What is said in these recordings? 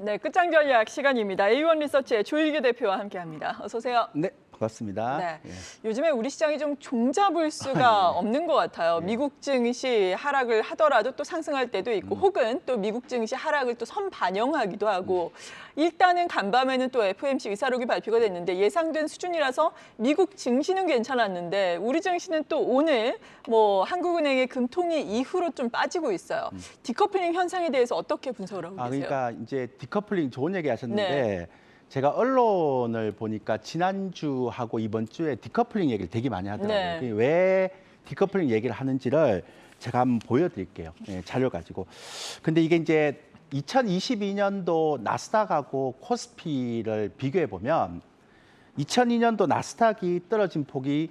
네, 끝장 전략 시간입니다. A1 리서치의 조일규 대표와 함께합니다. 어서 오세요. 네, 반갑습니다. 네, 예. 요즘에 우리 시장이 좀 종잡을 수가 없는 것 같아요. 예. 미국 증시 하락을 하더라도 또 상승할 때도 있고, 혹은 또 미국 증시 하락을 또 선반영하기도 하고, 일단은 간밤에는 또 FOMC 의사록이 발표가 됐는데 예상된 수준이라서 미국 증시는 괜찮았는데 우리 증시는 또 오늘 뭐 한국은행의 금통위 이후로 좀 빠지고 있어요. 디커플링 현상에 대해서 어떻게 분석을 하고 계세요? 그러니까 이제 디커플링 좋은 얘기 하셨는데 네. 제가 언론을 보니까 지난주하고 이번 주에 디커플링 얘기를 되게 많이 하더라고요. 네. 그게 왜 디커플링 얘기를 하는지를 제가 한번 보여드릴게요. 예, 자료 가지고. 근데 이게 이제 2022년도 나스닥하고 코스피를 비교해 보면 2002년도 나스닥이 떨어진 폭이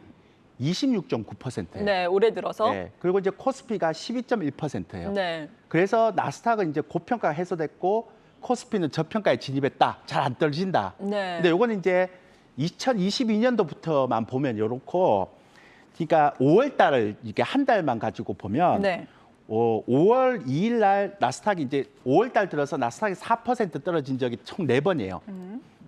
26.9%예요. 네, 올해 들어서. 네, 그리고 이제 코스피가 12.1%예요. 네. 그래서 나스닥은 이제 고평가가 해소됐고 코스피는 저평가에 진입했다. 잘 안 떨어진다. 네. 근데 요거는 이제 2022년도부터만 보면 요렇고, 그러니까 5월 달을 이렇게 한 달만 가지고 보면 네. 5월 2일 날 나스닥이 이제 5월 달 들어서 나스닥이 4% 떨어진 적이 총 4번이에요.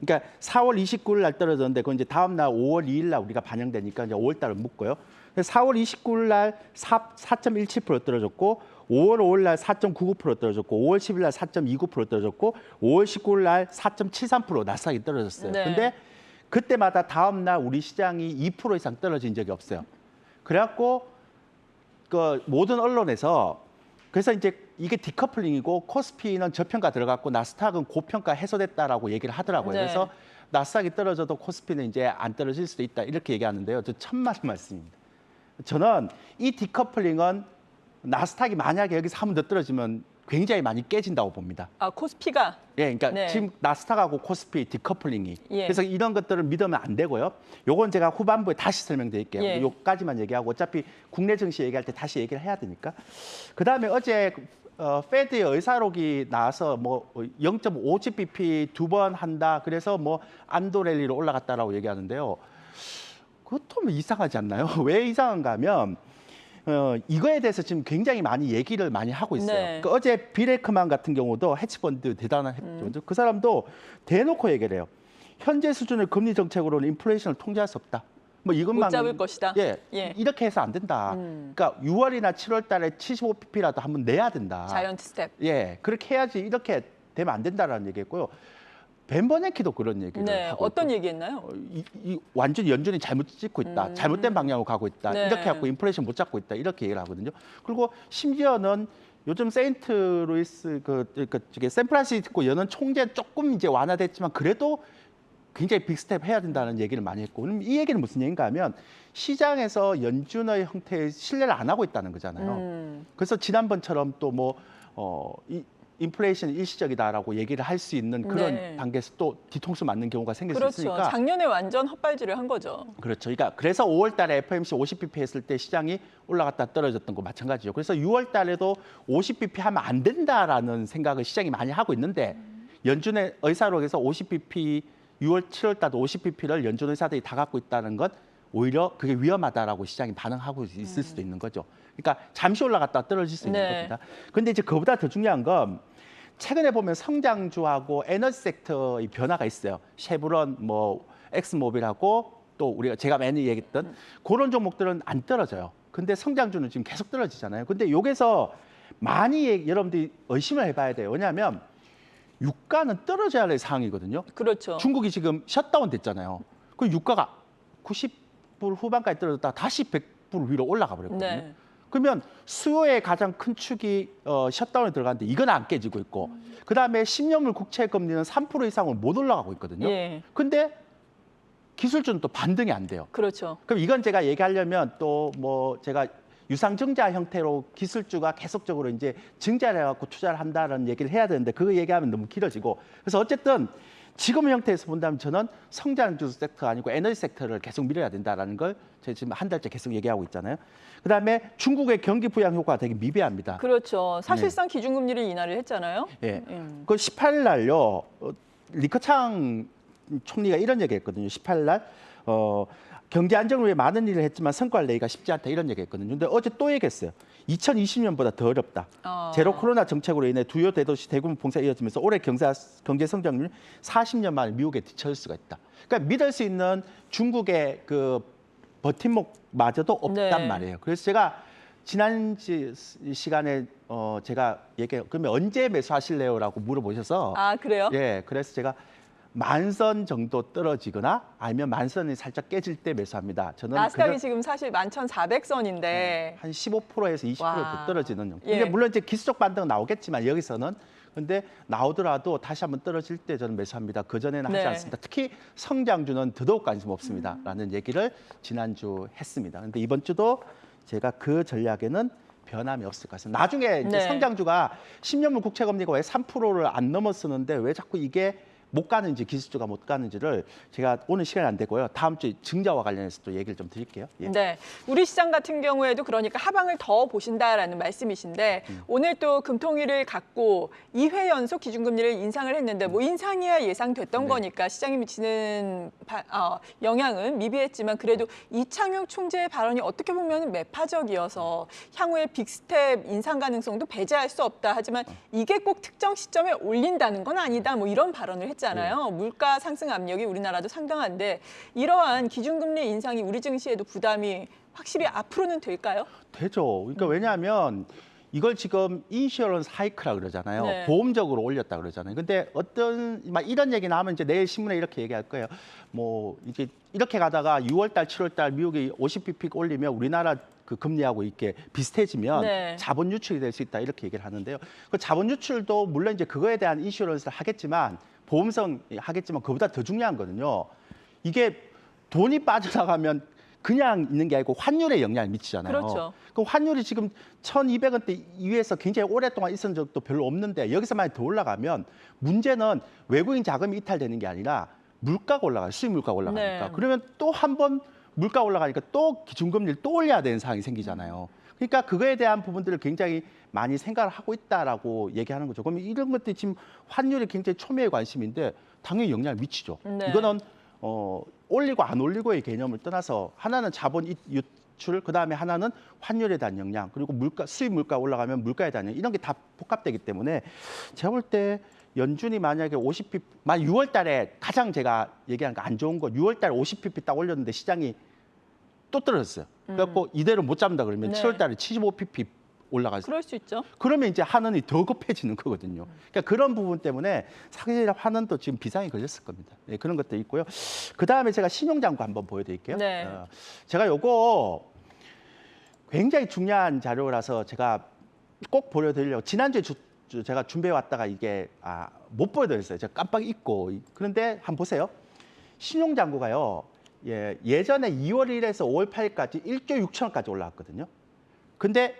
그러니까 4월 29일 날 떨어졌는데 그건 이제 다음 날 5월 2일 날 우리가 반영되니까 이제 5월 달을 묶고요. 그래서 4월 29일 날 4.17% 떨어졌고 5월 5일 날 4.99% 떨어졌고 5월 10일 날 4.29% 떨어졌고 5월 19일 날 4.73% 나스닥이 떨어졌어요. 네. 근데 그때마다 다음 날 우리 시장이 2% 이상 떨어진 적이 없어요. 그래갖고 그 모든 언론에서 그래서 이제 이게 디커플링이고 코스피는 저평가 들어갔고 나스닥은 고평가 해소됐다라고 얘기를 하더라고요. 네. 그래서 나스닥이 떨어져도 코스피는 이제 안 떨어질 수도 있다 이렇게 얘기하는데요. 저 천만 말씀입니다. 저는 이 디커플링은 나스닥이 만약에 여기서 한 번 더 떨어지면 굉장히 많이 깨진다고 봅니다. 아, 코스피가. 예, 그러니까 네. 지금 나스닥하고 코스피 디커플링이. 예. 그래서 이런 것들을 믿으면 안 되고요. 요건 제가 후반부에 다시 설명드릴게요. 예. 요까지만 얘기하고 어차피 국내 증시 얘기할 때 다시 얘기를 해야 되니까. 그다음에 어제 페드의 의사록이 나와서 뭐 0.50bp 두 번 한다. 그래서 뭐 안도 랠리로 올라갔다라고 얘기하는데요. 그것도 뭐 이상하지 않나요? 왜 이상한가 하면 이거에 대해서 지금 굉장히 많이 얘기를 많이 하고 있어요. 네. 그 어제 비레크만 같은 경우도 해치펀드 대단한 해치펀드 그 사람도 대놓고 얘기를 해요. 현재 수준의 금리 정책으로는 인플레이션을 통제할 수 없다. 뭐 이것만 못 잡을 것이다. 예, 예. 이렇게 해서 안 된다. 그러니까 6월이나 7월 달에 75pp라도 한번 내야 된다. 자이언트 스텝. 예, 그렇게 해야지 이렇게 되면 안 된다라는 얘기했고요. 벤 버냉키도 그런 얘기를 네, 하고 어떤 있고. 얘기했나요? 이 완전히 연준이 잘못 찍고 있다. 잘못된 방향으로 가고 있다. 네. 이렇게 하고 인플레이션 못 잡고 있다. 이렇게 얘기를 하거든요. 그리고 심지어는 요즘 세인트루이스 저기 샌프란시스코 연은 총재 조금 이제 완화됐지만 그래도 굉장히 빅스텝 해야 된다는 얘기를 많이 했고, 그럼 이 얘기는 무슨 얘기인가 하면 시장에서 연준의 형태에 신뢰를 안 하고 있다는 거잖아요. 그래서 지난번처럼 또 뭐 인플레이션 일시적이다라고 얘기를 할 수 있는 그런 네. 단계에서 또 뒤통수 맞는 경우가 생길 그렇죠. 수 있으니까. 작년에 완전 헛발질을 한 거죠. 그렇죠. 그러니까 그래서 5월 달에 FOMC 50bp 했을 때 시장이 올라갔다 떨어졌던 거 마찬가지죠. 그래서 6월 달에도 50bp 하면 안 된다라는 생각을 시장이 많이 하고 있는데 연준의 의사록에서 50bp 6월 7월 달도 50bp를 연준 의사들이 다 갖고 있다는 건 오히려 그게 위험하다라고 시장이 반응하고 있을 수도 있는 거죠. 그러니까 잠시 올라갔다 떨어질 수 있는 네. 겁니다. 그런데 이제 그보다 더 중요한 건 최근에 보면 성장주하고 에너지 섹터의 변화가 있어요. 쉐브론, 뭐 엑스모빌하고 또 우리가 제가 많이 얘기했던 그런 종목들은 안 떨어져요. 근데 성장주는 지금 계속 떨어지잖아요. 근데 여기서 많이 여러분들이 의심을 해봐야 돼요. 왜냐하면 유가는 떨어져야 할 상황이거든요. 그렇죠. 중국이 지금 셧다운 됐잖아요. 그 유가가 90불 후반까지 떨어졌다가 다시 100불 위로 올라가 버렸거든요. 네. 그러면 수요의 가장 큰 축이 셧다운에 들어갔는데 이건 안 깨지고 있고 그다음에 10년물 국채 금리는 3% 이상은 못 올라가고 있거든요. 예. 근데 기술주는 또 반등이 안 돼요. 그렇죠. 그럼 이건 제가 얘기하려면 또 뭐 제가 유상증자 형태로 기술주가 계속적으로 이제 증자를 해갖고 투자를 한다는 얘기를 해야 되는데 그거 얘기하면 너무 길어지고 그래서 어쨌든 지금 형태에서 본다면 저는 성장주 섹터 아니고 에너지 섹터를 계속 밀어야 된다라는 걸 제가 지금 한 달째 계속 얘기하고 있잖아요. 그다음에 중국의 경기 부양 효과가 되게 미비합니다. 그렇죠. 사실상 기준금리를 인하를 했잖아요. 예. 그 18일 날요. 리커창 총리가 이런 얘기했거든요. 18일 날 경제 안정을 위해 많은 일을 했지만 성과를 내기가 쉽지 않다 이런 얘기했거든요. 근데 어제 또 얘기했어요. 2020년보다 더 어렵다. 제로 코로나 정책으로 인해 주요 대도시 대규모 봉쇄가 이어지면서 올해 경제 성장률 40년 만에 미국에 뒤처질 수가 있다. 그러니까 믿을 수 있는 중국의 그 버팀목마저도 없단 네. 말이에요. 그래서 제가 지난 시간에 제가 그러면 언제 매수하실래요라고 물어보셔서 아, 그래요? 예, 그래서 제가 만선 정도 떨어지거나 아니면 만선이 살짝 깨질 때 매수합니다. 저는 나스닥이 지금 사실 11,400선인데 한 15%에서 20% 와. 더 떨어지는 정도. 예. 이게 물론 이제 기술적 반등 나오겠지만 여기서는 근데 나오더라도 다시 한번 떨어질 때 저는 매수합니다. 그 전에는 하지 네. 않습니다. 특히 성장주는 더더욱 관심 없습니다라는 얘기를 지난주 했습니다. 근데 이번 주도 제가 그 전략에는 변함이 없을 것 같습니다. 나중에 이제 네. 성장주가 10년물 국채 금리가 왜 3%를 안 넘었었는데 왜 자꾸 이게 못 가는지 기술주가 못 가는지를 제가 오늘 시간이 안 되고요. 다음 주에 증자와 관련해서 또 얘기를 좀 드릴게요. 예. 네, 우리 시장 같은 경우에도 그러니까 하방을 더 보신다라는 말씀이신데 오늘 또 금통위를 갖고 2회 연속 기준금리를 인상을 했는데 뭐 인상이야 예상됐던 네. 거니까 시장에 미치는 영향은 미비했지만 그래도 이창용 총재의 발언이 어떻게 보면 매파적이어서 향후에 빅스텝 인상 가능성도 배제할 수 없다. 하지만 이게 꼭 특정 시점에 올린다는 건 아니다. 뭐 이런 발언을 했잖아요. 물가 상승 압력이 우리나라도 상당한데 이러한 기준금리 인상이 우리 증시에도 부담이 확실히 앞으로는 될까요? 되죠. 그러니까 왜냐하면 이걸 지금 인슈어런스 하이크라 그러잖아요. 네. 보험적으로 올렸다 그러잖아요. 근데 막 이런 얘기 나오면 이제 내일 신문에 이렇게 얘기할 거예요. 뭐 이제 이렇게 가다가 6월 달, 7월 달 미국이 50bp 올리면 우리나라 그 금리하고 이렇게 비슷해지면 네. 자본 유출이 될 수 있다 이렇게 얘기를 하는데요. 그 자본 유출도 물론 이제 그거에 대한 인슈어런스를 하겠지만 보험성 하겠지만 그보다 더 중요한 거는요. 이게 돈이 빠져나가면 그냥 있는 게 아니고 환율에 영향을 미치잖아요. 그렇죠. 그 환율이 지금 1,200원대 이후에서 굉장히 오랫동안 있었던 적도 별로 없는데 여기서 만약 더 올라가면 문제는 외국인 자금이 이탈되는 게 아니라 물가가 올라가요. 수입 물가가 올라가니까. 네. 그러면 또 한 번 물가 올라가니까 또 기준금리를 또 올려야 되는 상황이 생기잖아요. 그러니까 그거에 대한 부분들을 굉장히 많이 생각을 하고 있다라고 얘기하는 거죠. 그러면 이런 것들이 지금 환율이 굉장히 초미의 관심인데 당연히 영향을 미치죠. 네. 이거는 올리고 안 올리고의 개념을 떠나서 하나는 자본 유출, 그다음에 하나는 환율에 대한 영향, 그리고 수입 물가 올라가면 물가에 대한 영향, 이런 게 다 복합되기 때문에 제가 볼 때 연준이 만약에 50pp, 만약 6월 달에 가장 제가 얘기하는 거 안 좋은 거 6월 달에 50pp 딱 올렸는데 시장이 또 떨어졌어요. 그래갖고 이대로 못 잡는다 그러면 네. 7월 달에 75pp 올라가서 그럴 수 있죠. 그러면 이제 한은이 더 급해지는 거거든요. 그러니까 그런 부분 때문에 사실 한은도 지금 비상이 걸렸을 겁니다. 네, 그런 것도 있고요. 그 다음에 제가 신용장구 한번 보여드릴게요. 네. 제가 요거 굉장히 중요한 자료라서 제가 꼭 보여드리려고 지난주에 제가 준비해 왔다가 이게 못 보여드렸어요. 제가 깜빡 잊고. 그런데 한번 보세요. 신용장구가요. 예전에 2월 1일에서 5월 8일까지 1조 6천억까지 올라왔거든요. 근데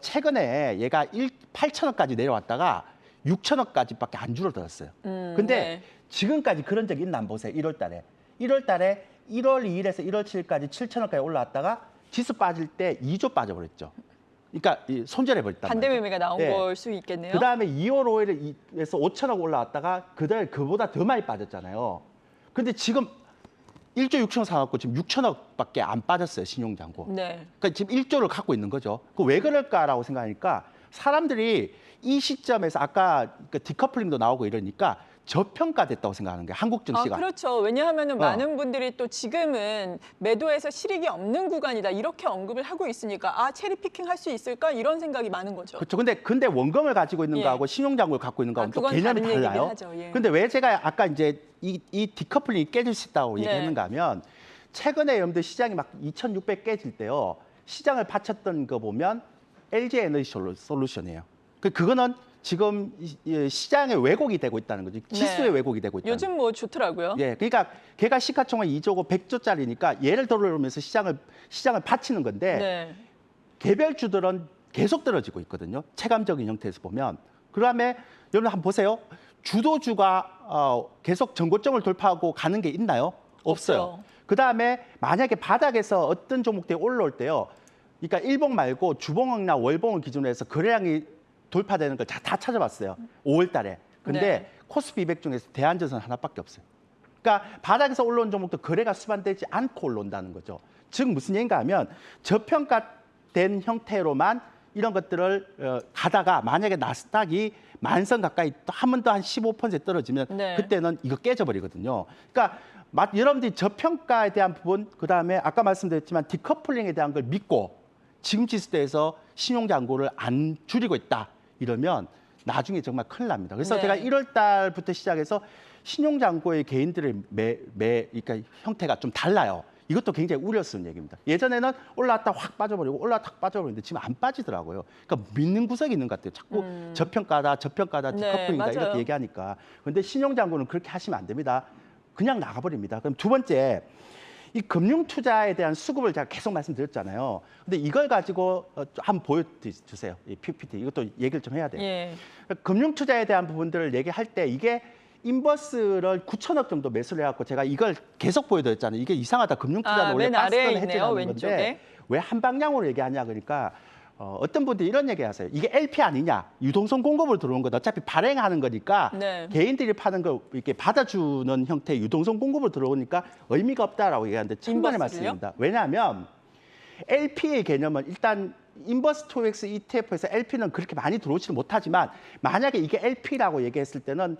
최근에 얘가 8천억까지 내려왔다가 6천억까지밖에 안 줄어들었어요. 근데 네. 지금까지 그런 적이 있나 한번 보세요. 1월 달에. 1월 달에 1월 2일에서 1월 7일까지 7천억까지 올라왔다가 지수 빠질 때 2조 빠져버렸죠. 그러니까 손절해 버렸단 반대 말이죠. 매매가 나온 네. 걸 수 있겠네요. 그다음에 2월 5일에서 5천억 올라왔다가 그보다 더 많이 빠졌잖아요. 근데 지금 1조 6천억 사갖고 지금 6천억밖에 안 빠졌어요, 신용장고. 네. 그러니까 지금 1조를 갖고 있는 거죠. 그 왜 그럴까라고 생각하니까 사람들이 이 시점에서 아까 그 디커플링도 나오고 이러니까 저평가됐다고 생각하는 거예요, 한국 증시가. 그렇죠. 왜냐하면 많은 분들이 또 지금은 매도에서 실익이 없는 구간이다 이렇게 언급을 하고 있으니까 체리 피킹 할 수 있을까 이런 생각이 많은 거죠. 그렇죠. 근데 원금을 가지고 있는 예. 거하고 신용장구를 갖고 있는 거하고 또 그건 개념이 다른 얘기긴 달라요. 하죠. 예. 근데 왜 제가 아까 이제 이 디커플링이 깨질 수 있다고 네. 얘기했는가 하면 최근에 여러분들 시장이 막 2,600 깨질 때요. 시장을 바쳤던 거 보면 LG 에너지 솔루션이에요. 그거는 지금 시장에 왜곡이 되고 있다는 거죠. 지수에 네. 왜곡이 되고 있다는 요즘 뭐 좋더라고요. 예, 그러니까 걔가 시가총액 2조고 100조짜리니까 얘를 돌려오면서 시장을 바치는 건데 네. 개별주들은 계속 떨어지고 있거든요. 체감적인 형태에서 보면. 그다음에 여러분 한번 보세요. 주도주가 계속 전고점을 돌파하고 가는 게 있나요? 없어요. 없죠. 그다음에 만약에 바닥에서 어떤 종목들이 올라올 때요. 그러니까 일봉 말고 주봉이나 월봉을 기준으로 해서 거래량이 돌파되는 걸 다 찾아봤어요. 5월 달에. 근데 네. 코스피 200 중에서 대한전선 하나밖에 없어요. 그러니까 바닥에서 올라온 종목도 거래가 수반되지 않고 올라온다는 거죠. 즉 무슨 얘기인가 하면 저평가된 형태로만 이런 것들을 가다가 만약에 나스닥이 만선 가까이 또 한 번 더 한 15% 떨어지면 네. 그때는 이거 깨져버리거든요. 그러니까 여러분들이 저평가에 대한 부분, 그다음에 아까 말씀드렸지만 디커플링에 대한 걸 믿고 지금 지수대에서 신용잔고를 안 줄이고 있다 이러면 나중에 정말 큰일 납니다. 그래서 네. 제가 1월 달부터 시작해서 신용잔고의 개인들의 그러니까 형태가 좀 달라요. 이것도 굉장히 우려스러운 얘기입니다. 예전에는 올라왔다 확 빠져버리고 올라왔다 확 빠져버리는데 지금 안 빠지더라고요. 그러니까 믿는 구석이 있는 것 같아요. 자꾸 저평가다, 네, 디커플링이다 맞아요. 이렇게 얘기하니까. 그런데 신용잔고는 그렇게 하시면 안 됩니다. 그냥 나가버립니다. 그럼 두 번째, 이 금융투자에 대한 수급을 제가 계속 말씀드렸잖아요. 근데 이걸 가지고 한번 보여주세요. 이 PPT. 이것도 얘기를 좀 해야 돼요. 예. 금융투자에 대한 부분들을 얘기할 때 이게 인버스를 9천억 정도 매수를 해갖고 제가 이걸 계속 보여드렸잖아요. 이게 이상하다. 금융투자는 원래 맨 아래에 박스권 있네요, 해제하는 왼쪽에. 건데 왜 한 방향으로 얘기하냐 그러니까 어떤 분들이 이런 얘기하세요. 이게 LP 아니냐? 유동성 공급으로 들어온 건 어차피 발행하는 거니까 네. 개인들이 파는 거 이렇게 받아주는 형태의 유동성 공급으로 들어오니까 의미가 없다라고 얘기하는데 천만의 인버스를요? 말씀입니다. 왜냐하면 LP의 개념은 일단 인버스 2X ETF에서 LP는 그렇게 많이 들어오지는 못하지만 만약에 이게 LP라고 얘기했을 때는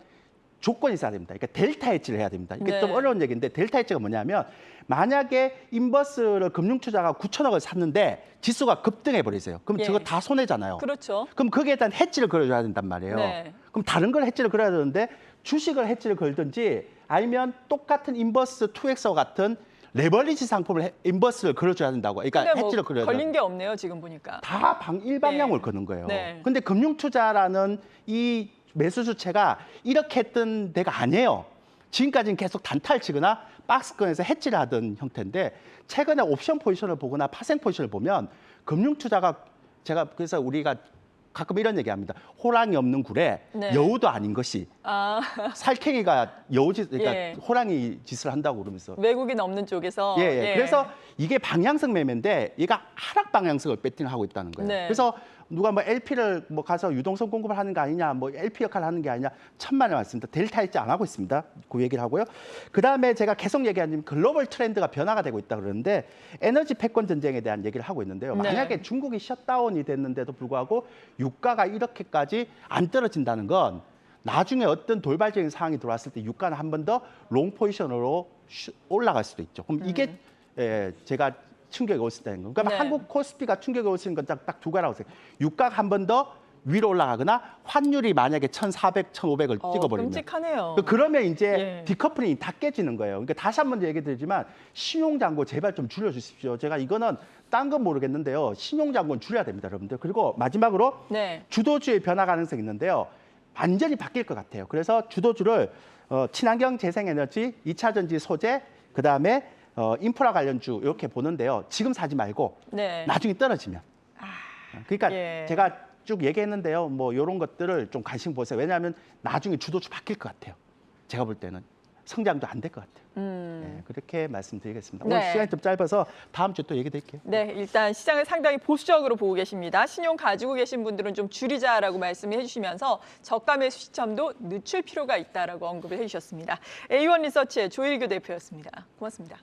조건이 있어야 됩니다. 그러니까 델타 해지를 해야 됩니다. 이게 네. 좀 어려운 얘기인데 델타 해지가 뭐냐면 만약에 인버스를 금융투자가 9천억을 샀는데 지수가 급등해 버리세요. 그럼 예. 저거 다 손해잖아요. 그렇죠. 그럼 거기에 대한 해지를 걸어줘야 된단 말이에요. 네. 그럼 다른 걸 해지를 걸어야 되는데 주식을 해지를 걸든지 아니면 똑같은 인버스 2X와 같은 레버리지 상품을 인버스를 걸어줘야 된다고. 그러니까 근데 뭐 해지를 걸어야 걸린 된다고. 게 없네요, 지금 보니까. 다 일방향으로 네. 거는 거예요. 네. 근데 금융투자라는 이 매수 주체가 이렇게 했던 데가 아니에요. 지금까지는 계속 단타를 치거나 박스권에서 해지를 하던 형태인데 최근에 옵션 포지션을 보거나 파생 포지션을 보면 금융투자가 제가 그래서 우리가 가끔 이런 얘기합니다. 호랑이 없는 굴에 네. 여우도 아닌 것이 아, 살쾡이가 여우짓 그러니까 예. 호랑이 짓을 한다고 그러면서 외국인 없는 쪽에서. 예. 그래서 이게 방향성 매매인데 얘가 하락 방향성을 배팅하고 있다는 거예요. 네. 그래서 누가 뭐 LP를 뭐 가서 유동성 공급을 하는 거 아니냐, 뭐 LP 역할을 하는 게 아니냐, 천만의 말씀입니다. 델타 해지 안 하고 있습니다. 그 얘기를 하고요. 그 다음에 제가 계속 얘기하는 글로벌 트렌드가 변화가 되고 있다 그러는데 에너지 패권 전쟁에 대한 얘기를 하고 있는데요. 네. 만약에 중국이 셧다운이 됐는데도 불구하고 유가가 이렇게까지 안 떨어진다는 건 나중에 어떤 돌발적인 상황이 들어왔을 때 유가는 한 번 더 롱 포지션으로 올라갈 수도 있죠. 그럼 이게 제가 충격이 올 수 있다는 거. 그러니까 네. 한국 코스피가 충격이 올 수 있는 건 딱 두 가지라고 생각해요. 유가가 한 번 더 위로 올라가거나 환율이 만약에 1,400, 1,500을 찍어버리면. 끔찍하네요. 그러면 이제 예. 디커플링이 다 깨지는 거예요. 그러니까 다시 한 번 얘기 드리지만 신용잔고 제발 좀 줄여주십시오. 제가 이거는 딴 건 모르겠는데요. 신용잔고는 줄여야 됩니다, 여러분들. 그리고 마지막으로 네. 주도주의 변화 가능성이 있는데요. 완전히 바뀔 것 같아요. 그래서 주도주를 친환경 재생에너지, 2차 전지 소재, 그다음에 인프라 관련주 이렇게 보는데요. 지금 사지 말고 네. 나중에 떨어지면. 그러니까 예. 제가 쭉 얘기했는데요. 뭐 이런 것들을 좀 관심 보세요. 왜냐하면 나중에 주도주 바뀔 것 같아요. 제가 볼 때는 성장도 안 될 것 같아요. 네, 그렇게 말씀드리겠습니다. 오늘 네. 시간이 좀 짧아서 다음 주에 또 얘기 드릴게요. 네, 일단 시장을 상당히 보수적으로 보고 계십니다. 신용 가지고 계신 분들은 좀 줄이자라고 말씀해 주시면서 저가 매수 시점도 늦출 필요가 있다라고 언급을 해 주셨습니다. A1 리서치의 조일규 대표였습니다. 고맙습니다.